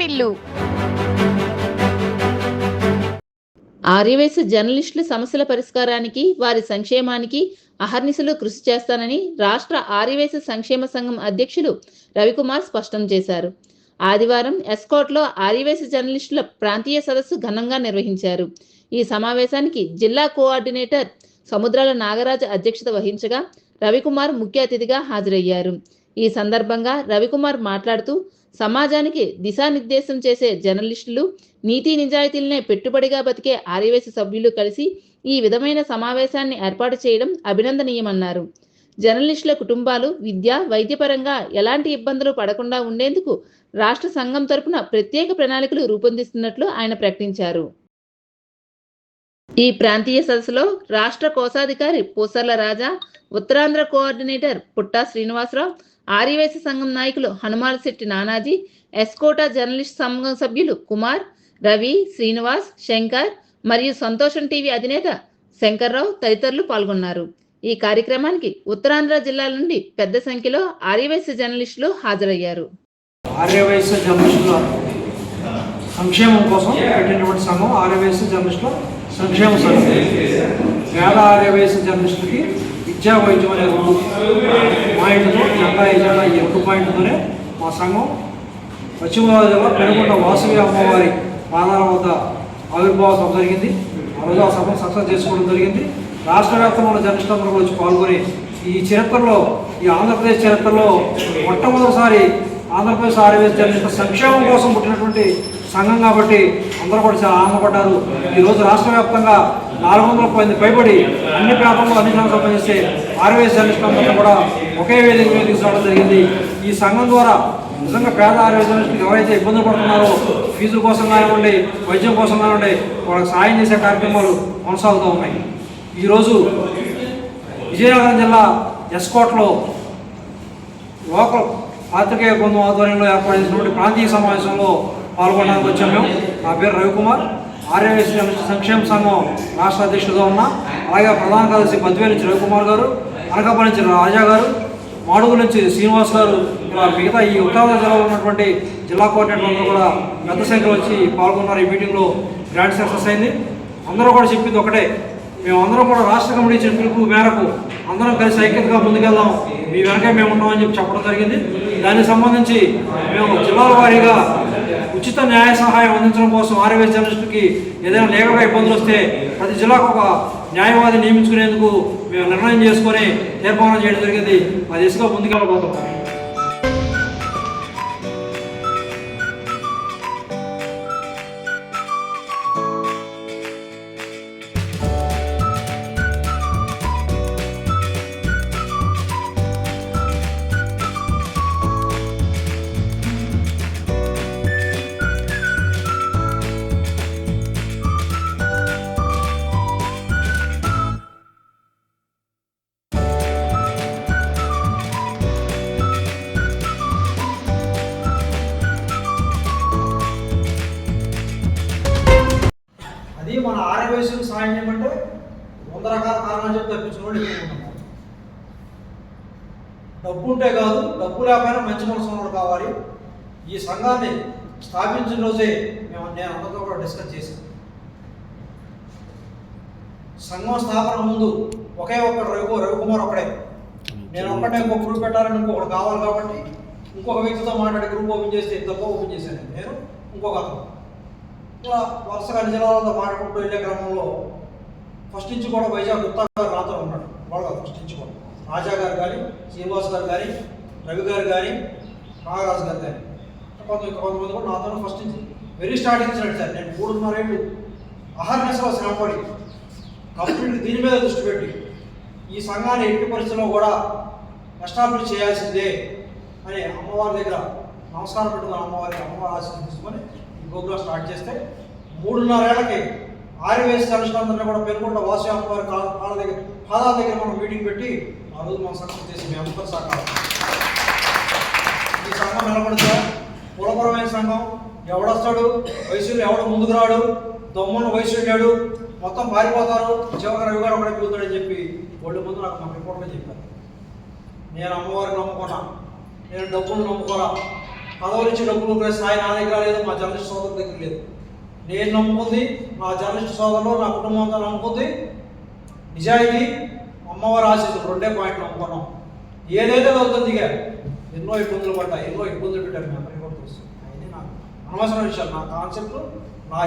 వాటిల్లు. ఆర్యవైశ్య జర్నలిస్టుల సమస్యల పరిష్కారానికి, వారి సంక్షేమానికి అహర్నిశలు కృషి చేస్తానని రాష్ట్ర ఆర్యవైశ్య సంక్షేమ సంఘం అధ్యక్షులు రవికుమార్ స్పష్టం చేశారు. ఆదివారం ఎస్కోట్లో ఆర్యవైశ్య జర్నలిస్టుల ప్రాంతీయ సదస్సు ఘనంగా నిర్వహించారు. ఈ సమావేశానికి జిల్లా కోఆర్డినేటర్ సముద్రాల నాగరాజు అధ్యక్షత వహించగా రవికుమార్ ముఖ్య అతిథిగా హాజరయ్యారు. ఈ సందర్భంగా రవికుమార్ మాట్లాడుతూ, సమాజానికి దిశానిర్దేశం చేసే జర్నలిస్టులు, నీతి నిజాయితీలనే పెట్టుబడిగా బతికే ఆర్యవైశ్య సభ్యులు కలిసి ఈ విధమైన సమావేశాన్ని ఏర్పాటు చేయడం అభినందనీయమన్నారు. జర్నలిస్టుల కుటుంబాలు విద్య, వైద్యపరంగా ఎలాంటి ఇబ్బందులు పడకుండా ఉండేందుకు రాష్ట్ర సంఘం తరపున ప్రత్యేక ప్రణాళికలు రూపొందిస్తున్నట్లు ఆయన ప్రకటించారు. ఈ ప్రాంతీయ సదస్సులో రాష్ట్ర కోశాధికారి పూసర్ల రాజా, ఉత్తరాంధ్ర కోఆర్డినేటర్ పుట్టా శ్రీనివాసరావు, ఆర్యవైశ్య సంఘం నాయకులు హనుమాలశెట్టి నానాజీ, ఎస్కోటా జర్నలిస్ట్ సంఘం సభ్యులు కుమార్, రవి, శ్రీనివాస్, శంకర్ మరియు సంతోషం టీవీ అధినేత శంకర్రావు తదితరులు పాల్గొన్నారు. ఈ కార్యక్రమానికి ఉత్తరాంధ్ర జిల్లాల నుండి పెద్ద సంఖ్యలో ఆర్యవైశ్య జర్నలిస్టులు హాజరయ్యారు. ఆర్యవైశ్య జర్నలిస్టుల సంక్షేమం కోసం పెట్టినటువంటి సంఘం ఆర్యవైశ్య జర్నలిస్టుల సంక్షేమ సంఘం. పేద ఆర్యవైశ్య జర్నలిస్టులకి విద్యా వైద్యం అనే పాయింట్తో జెండా ఈ 2 పాయింట్తోనే మా సంఘం పశ్చిమ గోదావరి జిల్లా పెనుగొండ వాసవి అమ్మవారి పాదాల వద్ద ఆవిర్భావ సభ జరిగింది. ఆ రోజు ఆ సభను సక్సెస్ చేసుకోవడం జరిగింది. రాష్ట్ర వ్యాప్తంగా ఉన్న జర్నలిస్టులందరూ వచ్చి పాల్గొని ఈ చరిత్రలో, ఈ ఆంధ్రప్రదేశ్ చరిత్రలో మొట్టమొదటిసారి ఆంధ్రప్రదేశ్ ఆర్యవైశ్య జర్నలిస్టుల సంక్షేమం కోసం పుట్టినటువంటి సంఘం కాబట్టి అందరూ కూడా చాలా ఆనందపడ్డారు. ఈరోజు రాష్ట్ర వ్యాప్తంగా 400 మంది పైబడి అన్ని ప్రాంతాల్లో అన్ని సంఘాలు పనిచేసే ఆర్యవైశ్య జర్నలిస్టులందరూ కూడా ఒకే వేదిక మీద తీసుకురావడం జరిగింది. ఈ సంఘం ద్వారా నిజంగా పేద ఆర్యవైశ్య జర్నలిస్టులు ఎవరైతే ఇబ్బందులు పడుతున్నారో, ఫీజుల కోసం కానివ్వండి, వైద్యం కోసం కానివ్వండి, వాళ్ళకి సాయం చేసే కార్యక్రమాలు కొనసాగుతూ ఉన్నాయి. ఈరోజు విజయనగరం జిల్లా ఎస్కోట్లో లోకల్ పాత్రికేయ బృందం ఆధ్వర్యంలో ఏర్పాటు చేసినటువంటి ప్రాంతీయ సమావేశంలో పాల్గొనడానికి వచ్చాము మేము. నా పేరు రవికుమార్, ఆర్యవైశ్య సంక్షేమ సంఘం రాష్ట్ర అధ్యక్షుడిగా ఉన్నా. అలాగే ప్రధాన కార్యదర్శి బద్వేలు నుంచి రవికుమార్ గారు, అనకాపల్లి నుంచి రాజా గారు, మాడుగు నుంచి శ్రీనివాస్ గారు, ఇలా మిగతా ఈ ఉత్తరాంధ్ర జిల్లాలో ఉన్నటువంటి జిల్లా కోఆర్డినేటర్లు కూడా పెద్ద సంఖ్యలో వచ్చి పాల్గొన్నారు. ఈ మీటింగ్లో గ్రాండ్ సక్సెస్ అయింది. అందరూ కూడా చెప్పింది ఒకటే, మేమందరం కూడా రాష్ట్ర కమిటీ ఇచ్చిన పిలుపు మేరకు అందరం కలిసి ఐక్యతగా ముందుకెళ్దాం, మీ వెనకే మేము ఉన్నామని చెప్పి చెప్పడం జరిగింది. దానికి సంబంధించి మేము జిల్లాల వారీగా ఉచిత న్యాయ సహాయం అందించడం కోసం ఆర్యవైశ్య జర్నలిస్టులకి ఏదైనా లీగల్గా ఇబ్బందులు వస్తే ప్రతి జిల్లాకు ఒక న్యాయవాది నియమించుకునేందుకు మేము నిర్ణయం చేసుకొని తీర్మానం చేయడం జరిగింది. ఆ దిశగా ముందుకెళ్ళబోతాం. అది మన ఆర్యవైశ్యులకు సాయం చేయమంటే 100 రకాల కారణాలు చెప్పి తప్పించుకోండి. డబ్బు ఉంటే కాదు, డబ్బు లేకపోయినా మంచి మనసు ఉన్నవాడు కావాలి. ఈ సంఘాన్ని స్థాపించిన రోజే నేను అందరితో కూడా డిస్కస్ చేశాను. సంఘం స్థాపన ముందు ఒకే ఒక్కడు రవికుమార్ ఒకడే. నేను ఒక్కటే ఇంకొక గ్రూప్ పెట్టాలని ఇంకొకటి కావాలి కాబట్టి ఇంకొక వ్యక్తితో మాట్లాడి గ్రూప్ ఓపెన్ చేస్తే ఇద్దరితో ఓపెన్ చేశాను. నేను ఇంకొక అతను ఇలా వరుసగా అన్ని జిల్లాలతో మాట్లాడుకుంటూ వెళ్ళే క్రమంలో ఫస్ట్ నుంచి కూడా వైజాగ్ గుప్తా గారు నాతో ఉన్నాడు. వాళ్ళు ఫస్ట్ నుంచి కూడా రాజా గారు కానీ, శ్రీనివాస్ గారు కానీ, రవి గారు కానీ, నాగరాజు గారు కానీ కొంతమంది కూడా నాతో ఫస్ట్ నుంచి వెరీ స్టార్టింగ్ నుంచి సార్. నేను 3.5 ఏళ్ళు అహర్నిశలో శ్రమపడి కంప్లీట్ దీని మీద దృష్టి పెట్టి ఈ సంఘాన్ని ఎట్టి పరిస్థితుల్లో కూడా ఎస్టాబ్లిష్ చేయాల్సిందే అని అమ్మవారి దగ్గర నమస్కారం పెట్టుకుని అమ్మవారి ఆశీస్సులు తీసుకొని ఈ ప్రోగ్రాం స్టార్ట్ చేస్తే 3.5 ఏళ్ళకి ఆర్యవైశ్య జర్నలిస్టులందరినీ కూడా పెనుగొండ వాసవి అమ్మవారి పాదాల దగ్గర మనం మీటింగ్ పెట్టి ఆ రోజు మనం సక్సెస్ చేసి మేము అందరూ సహకారం. ఈ సంఘం నిలబడితే కులపరమైన సంఘం, ఎవడొస్తాడు వయసులో ఎవడు ముందుకు రాడు, దమ్మున్న వయసు వెళ్ళాడు, మొత్తం పారిపోతారు, చివరికి రవి గారు ఒకటే పిలుతాడని చెప్పి వాళ్ళు ముందు నాకు మా రిపోర్ట్లో చెప్పారు. నేను అమ్మవారిని నమ్ముకున్నా, నేను డబ్బులు నమ్ముకోరా, పదవులు ఇచ్చి డబ్బులు స్థాయి నా దగ్గర లేదు, మా జర్నలిస్ట్ సోదరుల దగ్గర లేదు. నేను నమ్ముకుంది, నా జర్నలిస్ట్ సోదరులు, నా కుటుంబం అంతా నమ్ముకుంది నిజాయితీ, అమ్మవారి ఆశీస్సులు, 2 పాయింట్లు నమ్ముకున్నాం. ఏదైతే అవుతుంది దిగా ఎన్నో ఇబ్బందులు పడ్డాయి, ఎన్నో ఇబ్బందులు పెట్టారు. మీ అందరికీ కూడా తెలుసు. అవన్నీ నాకు అనవసరం విషయాలు. నా కాన్సెప్ట్, నా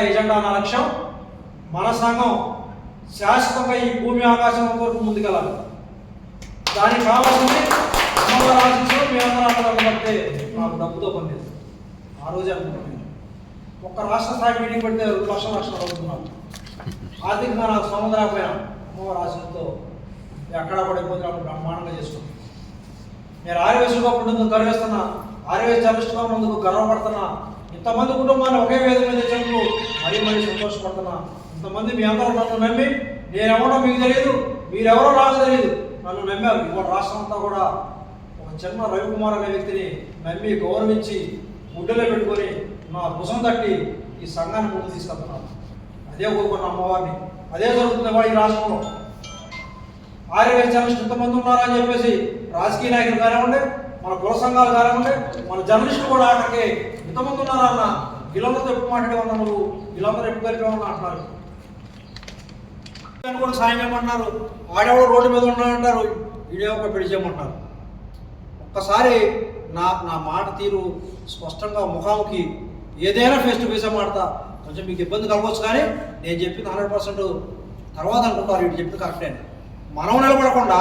ఎజెండా, నా లక్ష్యం మన సంఘం శాశ్వతంగా ఈ భూమి ఆకాశం వరకు ముందుకెళ్ళాలి. దానికి కావాల్సింది అమ్మవారి ఆశీస్సులు. మీ అందరూ పడితే నాకు డబ్బుతో పనిలేదు. ఆ రోజే అనుకుంటున్నాను. ఒక్క రాష్ట్ర స్థాయి మీటింగ్ పెడితే 2 లక్షలు అవుతున్నాను. ఆర్థికంగా నాకు సొంత రాకపోయినా అమ్మవారి ఆశీస్సులతో ఎక్కడా కూడా ఇబ్బంది బ్రహ్మాండంగా చేసుకున్నాను. నేను ఆర్యవేసుగా ఉన్నందుకు గర్విస్తున్నా, ఆర్యవేశ జర్నలిస్ట్గా ఉన్నందుకు గర్వపడుతున్నా. ఇంతమంది కుటుంబాన్ని ఒకే వేదిక మీద తెచ్చినందుకు మరీ సంతోషపడుతున్నా. ఇంతమంది మీ అందరూ నన్ను నమ్మి, నేనెవరో మీకు తెలియదు, మీరెవరో నాకు తెలియదు, నన్ను నమ్మారు. ఇవాళ రాష్ట్రం అంతా కూడా ఒక చిన్న రవికుమార్ అనే వ్యక్తిని నమ్మి గౌరవించి గుడ్డలో పెట్టుకొని నా భుజం తట్టి ఈ సంఘాన్ని ముందు తీసుకెళ్తున్నాను. అదే కోరుకున్న అమ్మవారిని. అదే జరుగుతుంది ఈ రాష్ట్రంలో. ఆర్యవేశ జర్నలిస్టులు ఇంతమంది ఉన్నారని చెప్పేసి రాజకీయ నాయకులు కానివ్వండి, మన కుల సంఘాలు కానివ్వండి, మన జర్నలిస్టులు కూడా అక్కడికి ఇంతమంది ఉన్నారన్న వీళ్ళందరితో ఎప్పుడు మాట్లాడేవన్నా, నువ్వు వీళ్ళందరూ ఎప్పుడు కలిపేవన్నా అంటున్నారు. కూడా సాయం ఏమంటున్నారు, ఆడేవాడు రోడ్డు మీద ఉన్నాడంటారు, వీడియో ఒక పెళ్లి చేయమంటున్నారు. ఒక్కసారి నా మాట తీరు స్పష్టంగా ముఖాముఖి ఏదైనా ఫేస్ టు ఫేసే మాడతా. కొంచెం మీకు ఇబ్బంది కలగవచ్చు, కానీ నేను చెప్పింది 100% తర్వాత అనుకుంటారు వీడు చెప్పింది కరెక్టే. మనం నిలబడకుండా,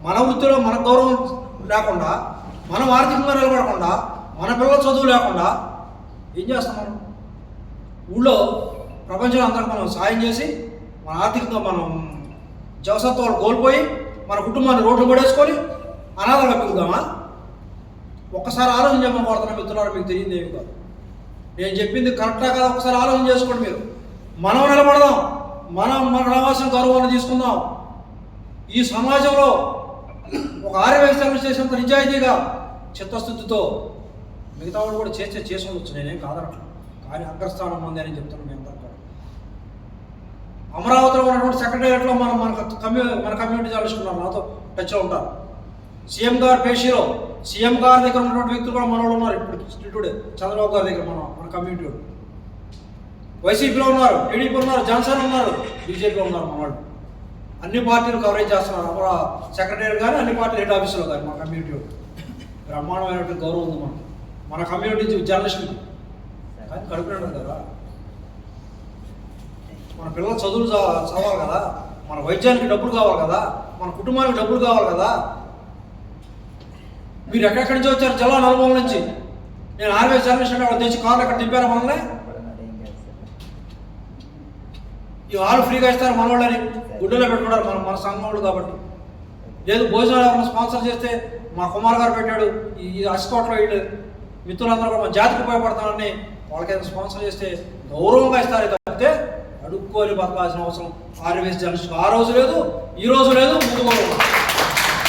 మన వృత్తిలో మన గౌరవం లేకుండా, మనం ఆర్థికంగా నిలబడకుండా, మన పిల్లల చదువు లేకుండా ఏం చేస్తాం మనం? ఊళ్ళో ప్రపంచంలో అందరికీ మనం సాయం చేసి మన ఆర్థికంగా మనం జవసత్వాలు కోల్పోయి మన కుటుంబాన్ని రోడ్లు పడేసుకొని అనాథంగా పెరుగుదామా? ఒక్కసారి ఆలోచన చేయమని కోరుతున్నా మిత్రులారా. మీకు తెలియదు ఏమి కాదు. నేను చెప్పింది కరెక్టా కదా ఒకసారి ఆలోచన చేసుకోండి మీరు. మనం నిలబడదాం, మన రావాల్సిన గౌరవాన్ని తీసుకుందాం. ఈ సమాజంలో ఒక ఆర్యవేశ జర్నలిస్ట్ చేసేంత నిజాయితీగా చిత్తశుద్ధితో మిగతా వాళ్ళు కూడా చేసి ఉండొచ్చు, నేనేం కాదనట్లేదు. కానీ అగ్రస్థానం ఉంది అని చెప్తున్నాను మీ అందరూ కూడా. అమరావతిలో ఉన్నటువంటి సెక్రటేరియట్లో మన కమ్యూనిటీ జర్నలిస్టులు ఉన్నారు, నాతో టచ్లో ఉంటారు. సీఎం గారు పేషీలో సీఎం గారి దగ్గర ఉన్నటువంటి వ్యక్తులు కూడా మనవాళ్ళు ఉన్నారు. ఇప్పుడు చంద్రబాబు గారి దగ్గర మన కమ్యూనిటీ వాళ్ళు. వైసీపీలో ఉన్నారు, టీడీపీ ఉన్నారు, జనసేన ఉన్నారు, బీజేపీలో ఉన్నారు. మనవాళ్ళు అన్ని పార్టీలు కవరేజ్ చేస్తున్నారు. మన సెక్రటరీ కానీ అన్ని పార్టీలు హెడ్ ఆఫీసులో కానీ మన కమ్యూనిటీ బ్రహ్మాండమైనటువంటి గౌరవం ఉంది మన కమ్యూనిటీ జర్నలిస్టులకి. కానీ కడుపునాడు కదా, మన పిల్లల చదువులు చదవాలి కదా, మన వైద్యానికి డబ్బులు కావాలి కదా, మన కుటుంబానికి డబ్బులు కావాలి కదా. మీరు ఎక్కడెక్కడి నుంచి వచ్చారు? జిల్లా నలుమూల నుంచి. నేను ఆర్యవేశ జర్నలిస్ట్ అంటే వాళ్ళు తెచ్చి కార్లు ఎక్కడ దింపారు మనల్ని. ఈ వాళ్ళు ఫ్రీగా ఇస్తారు మన వాళ్ళని గుడ్డలో పెట్టుకున్నారు మన సంఘం వాళ్ళు కాబట్టి. లేదు భోజనాలు ఎవరైనా స్పాన్సర్ చేస్తే మా కుమార్ గారు పెట్టాడు, ఈ అసికోట్లో వీళ్ళు మిత్రులందరూ కూడా మన జాతికి ఉపయోగపడతామని వాళ్ళకైనా స్పాన్సర్ చేస్తే గౌరవంగా ఇస్తారే తప్పితే అడుక్కొని బతకాల్సిన అవసరం ఆర్యవేశ జర్నలిస్ట్ ఆ రోజు లేదు, ఈ రోజు లేదు, ముందు కూడా